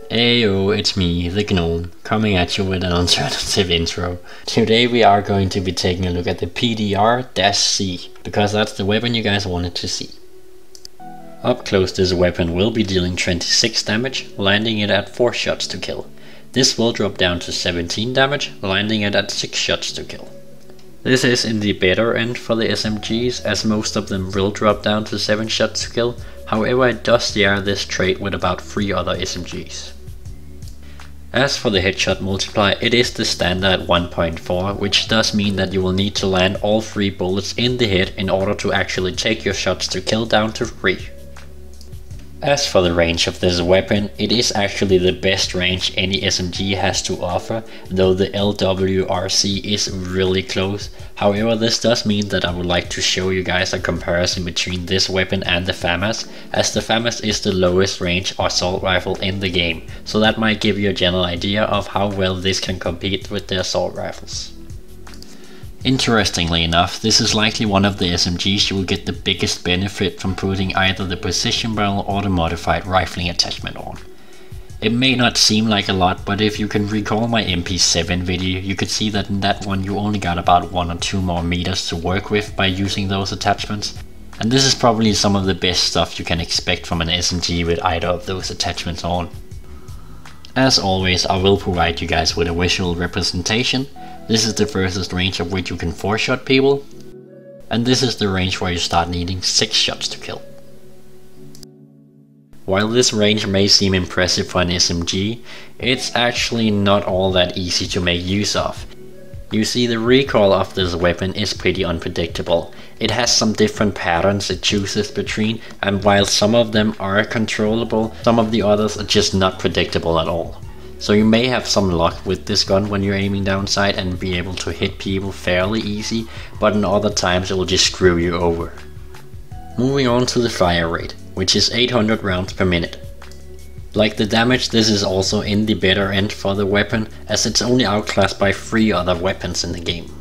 Ayo, it's me, the Gnome, coming at you with an alternative intro. Today we are going to be taking a look at the PDR-C, because that's the weapon you guys wanted to see. Up close, this weapon will be dealing 26 damage, landing it at 4 shots to kill. This will drop down to 17 damage, landing it at 6 shots to kill. This is in the better end for the SMGs, as most of them will drop down to 7 shots to kill. However, it does share this trait with about 3 other SMGs. As for the headshot multiplier, it is the standard 1.4, which does mean that you will need to land all 3 bullets in the head in order to actually take your shots to kill down to 3. As for the range of this weapon, it is actually the best range any SMG has to offer, though the LWRC is really close. However, this does mean that I would like to show you guys a comparison between this weapon and the FAMAS, as the FAMAS is the lowest range assault rifle in the game, so that might give you a general idea of how well this can compete with the assault rifles. Interestingly enough, this is likely one of the SMGs you will get the biggest benefit from putting either the precision barrel or the modified rifling attachment on. It may not seem like a lot, but if you can recall my MP7 video, you could see that in that one you only got about 1 or 2 more meters to work with by using those attachments. And this is probably some of the best stuff you can expect from an SMG with either of those attachments on. As always, I will provide you guys with a visual representation. This is the furthest range of which you can 4-shot people, and this is the range where you start needing 6 shots to kill. While this range may seem impressive for an SMG, it's actually not all that easy to make use of. You see, the recoil of this weapon is pretty unpredictable. It has some different patterns it chooses between, and while some of them are controllable, some of the others are just not predictable at all. So you may have some luck with this gun when you're aiming down sight and be able to hit people fairly easy, but in other times it will just screw you over. Moving on to the fire rate, which is 800 rounds per minute. Like the damage, this is also in the better end for the weapon, as it's only outclassed by 3 other weapons in the game.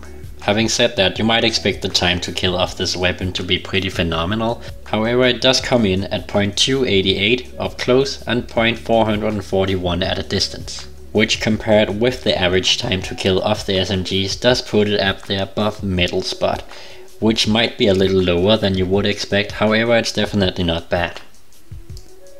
Having said that, you might expect the time to kill of this weapon to be pretty phenomenal. However, it does come in at 0.288 up close and 0.441 at a distance, which compared with the average time to kill of the SMGs does put it at the above middle spot, which might be a little lower than you would expect. However, it's definitely not bad.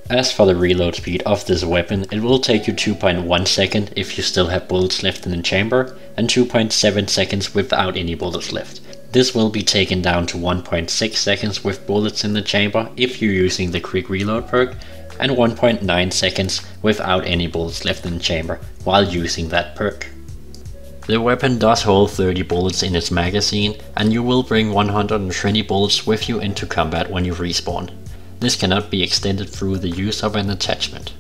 As for the reload speed of this weapon, it will take you 2.1 seconds if you still have bullets left in the chamber, and 2.7 seconds without any bullets left. This will be taken down to 1.6 seconds with bullets in the chamber if you're using the quick reload perk, and 1.9 seconds without any bullets left in the chamber while using that perk. The weapon does hold 30 bullets in its magazine, and you will bring 120 bullets with you into combat when you respawn. This cannot be extended through the use of an attachment.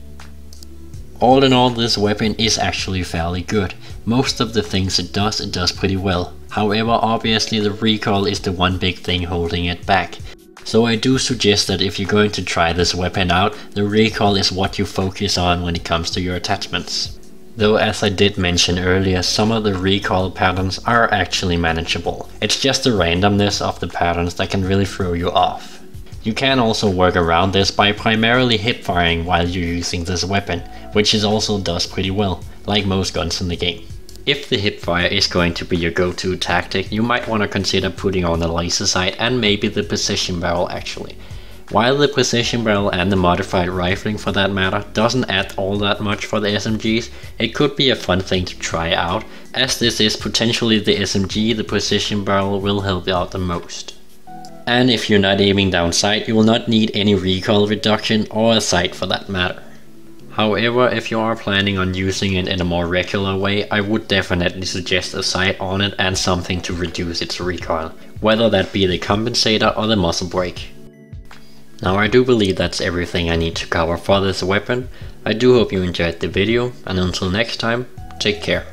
All in all, this weapon is actually fairly good. Most of the things it does pretty well. However, obviously the recoil is the one big thing holding it back. So I do suggest that if you're going to try this weapon out, the recoil is what you focus on when it comes to your attachments. Though, as I did mention earlier, some of the recoil patterns are actually manageable. It's just the randomness of the patterns that can really throw you off. You can also work around this by primarily hip firing while you're using this weapon, which it also does pretty well, like most guns in the game. If the hip fire is going to be your go-to tactic, you might want to consider putting on the laser sight and maybe the precision barrel actually. While the precision barrel and the modified rifling for that matter doesn't add all that much for the SMGs, it could be a fun thing to try out, as this is potentially the SMG the precision barrel will help you out the most. And if you're not aiming down sight, you will not need any recoil reduction or a sight for that matter. However, if you are planning on using it in a more regular way, I would definitely suggest a sight on it and something to reduce its recoil, whether that be the compensator or the muzzle brake. Now, I do believe that's everything I need to cover for this weapon. I do hope you enjoyed the video, and until next time, take care.